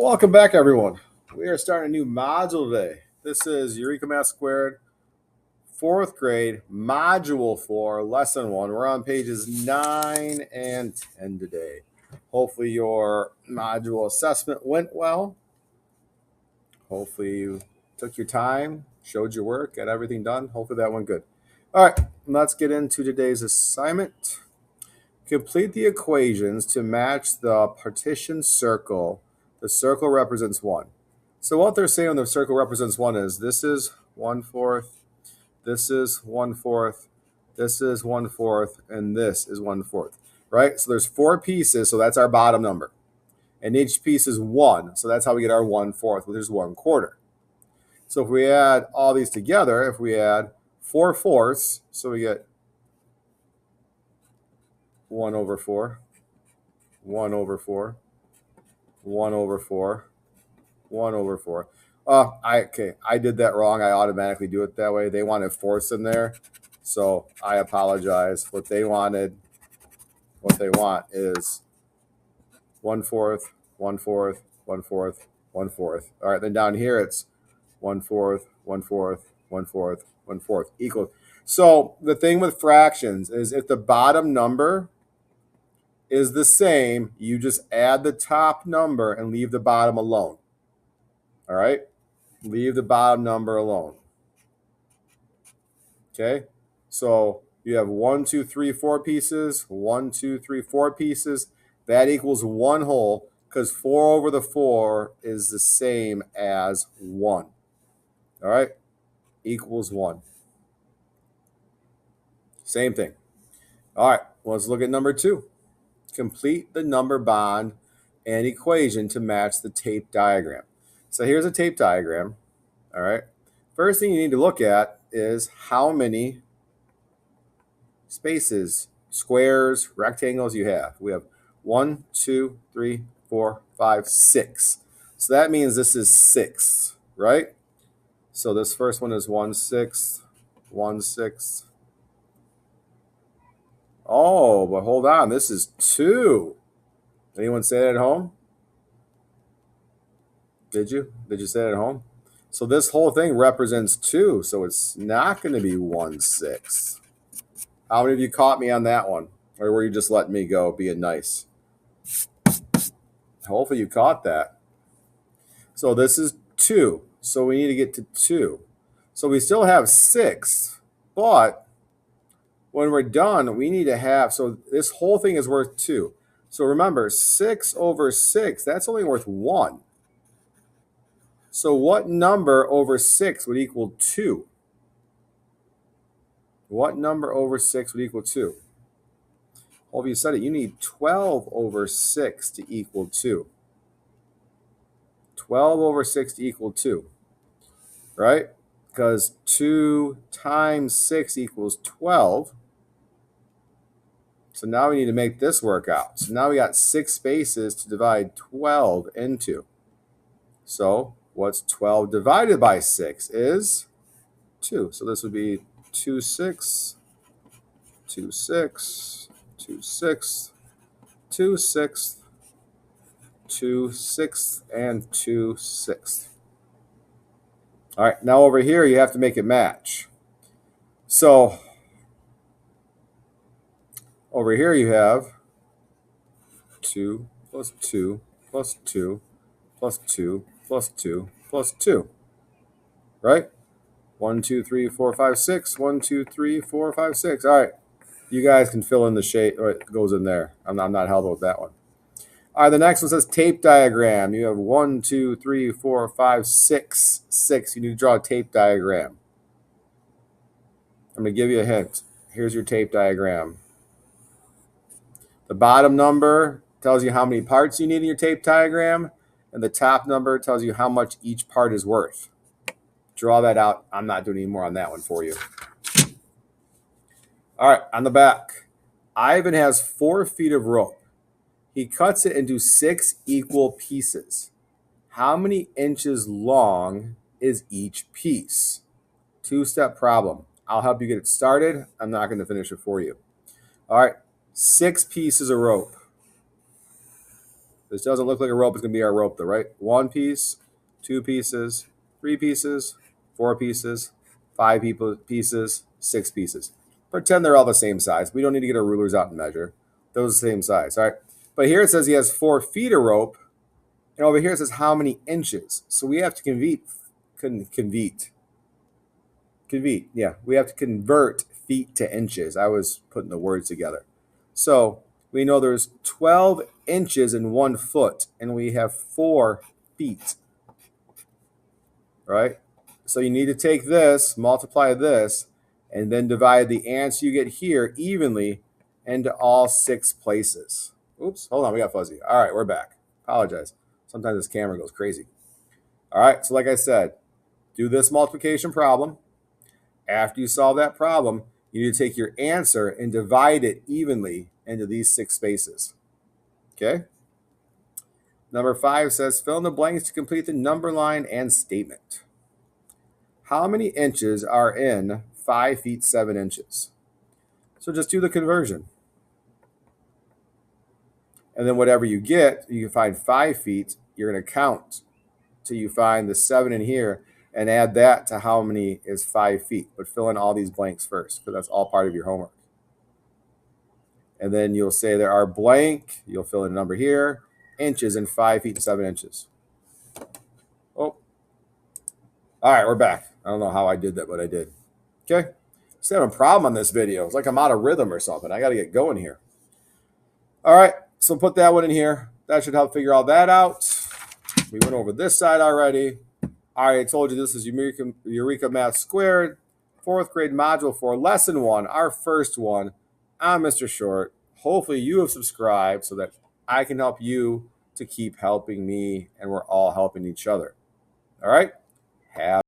Welcome back, everyone. We are starting a new module today. This is Eureka Math Squared, fourth grade, module 4, lesson 1. We're on pages 9 and 10 today. Hopefully your module assessment went well. Hopefully you took your time, showed your work, got everything done. Hopefully that went good. All right, let's get into today's assignment. Complete the equations to match the partition circle. The circle represents 1. So what they're saying when the circle represents 1 is this is 1/4, this is 1/4, this is 1/4, and this is 1/4, right? So there's 4 pieces, so that's our bottom number. And each piece is 1, so that's how we get our 1/4, which is 1/4. So if we add all these together, if we add 4/4, so we get 1/4, 1/4, 1/4, 1/4. I did that wrong. I automatically do it that way. They wanted fourths in there, so I apologize. What they want is 1/4, 1/4, 1/4, 1/4. All right, then down here it's 1/4, 1/4, 1/4, 1/4 equals. So the thing with fractions is if the bottom number is the same, you just add the top number and leave the bottom alone. All right? Leave the bottom number alone. Okay? So you have 1, 2, 3, 4 pieces, 1, 2, 3, 4 pieces. That equals 1 whole because 4/4 is the same as 1. All right? Equals 1. Same thing. All right, let's look at number 2. Complete the number bond and equation to match the tape diagram. So here's a tape diagram. All right. First thing you need to look at is how many spaces, squares, rectangles you have. We have 1, 2, 3, 4, 5, 6. So that means this is 6, right? So this first one is 1/6, 1/6. Oh, but hold on, this is 2. Anyone say that at home? Did you? Did you say it at home? So this whole thing represents 2, so it's not going to be 1/6. How many of you caught me on that one? Or were you just letting me go, being nice? Hopefully you caught that. So this is 2, so we need to get to 2. So we still have 6, but when we're done, we need to have, so this whole thing is worth 2. So remember, 6/6, that's only worth 1. So what number over 6 would equal 2? What number over 6 would equal 2? Well, if you said it, you need 12/6 to equal 2. 12/6 to equal 2, right? Because 2 times 6 equals 12. So now we need to make this work out. So now we got 6 spaces to divide 12 into. So what's 12 divided by 6 is 2. So this would be 2/6, 2/6, 2/6, 2/6, 2/6, and 2/6. All right, now over here you have to make it match. So over here you have 2 plus 2 plus 2 plus 2 plus 2 plus 2, right? 1, 2, 3, 4, 5, 6. 1, 2, 3, 4, 5, 6. All right, you guys can fill in the shape. It goes in there. I'm not helping with that one. All right, the next one says tape diagram. You have 1, 2, 3, 4, 5, 6. 6. You need to draw a tape diagram. I'm going to give you a hint. Here's your tape diagram. The bottom number tells you how many parts you need in your tape diagram, and the top number tells you how much each part is worth. Draw that out. I'm not doing any more on that one for you. All right, on the back, Ivan has 4 feet of rope. He cuts it into 6 equal pieces. How many inches long is each piece? 2-step problem. I'll help you get it started. I'm not going to finish it for you. All right, 6 pieces of rope. This doesn't look like a rope. It's going to be our rope, though, right? 1 piece, 2 pieces, 3 pieces, 4 pieces, 5 pieces, 6 pieces. Pretend they're all the same size. We don't need to get our rulers out and measure. Those are the same size, all right? But here it says he has 4 feet of rope. And over here it says how many inches. So we have to convert. Yeah, we have to convert feet to inches. I was putting the words together. So we know there's 12 inches in 1 foot, and we have 4 feet, right? So you need to take this, multiply this, and then divide the answer you get here evenly into all 6 places. Oops, hold on, we got fuzzy. All right, we're back. Apologize. Sometimes this camera goes crazy. All right, so like I said, do this multiplication problem. After you solve that problem, you need to take your answer and divide it evenly into these 6 spaces. Okay? Number 5 says, fill in the blanks to complete the number line and statement. How many inches are in 5 feet 7 inches? So just do the conversion. And then whatever you get, you can find 5 feet. You're going to count till you find the 7 in here and add that to how many is 5 feet. But fill in all these blanks first, because that's all part of your homework. And then you'll say there are blank. You'll fill in a number here. Inches in 5 feet 7 inches. Oh. All right, we're back. I don't know how I did that, but I did. Okay. Still having a problem on this video. It's like I'm out of rhythm or something. I got to get going here. All right, so put that one in here. That should help figure all that out. We went over this side already. All right, I told you this is Eureka Math Squared, 4th grade Module 4, Lesson 1, our first one. I'm Mr. Short. Hopefully you have subscribed so that I can help you to keep helping me, and we're all helping each other. All right? Have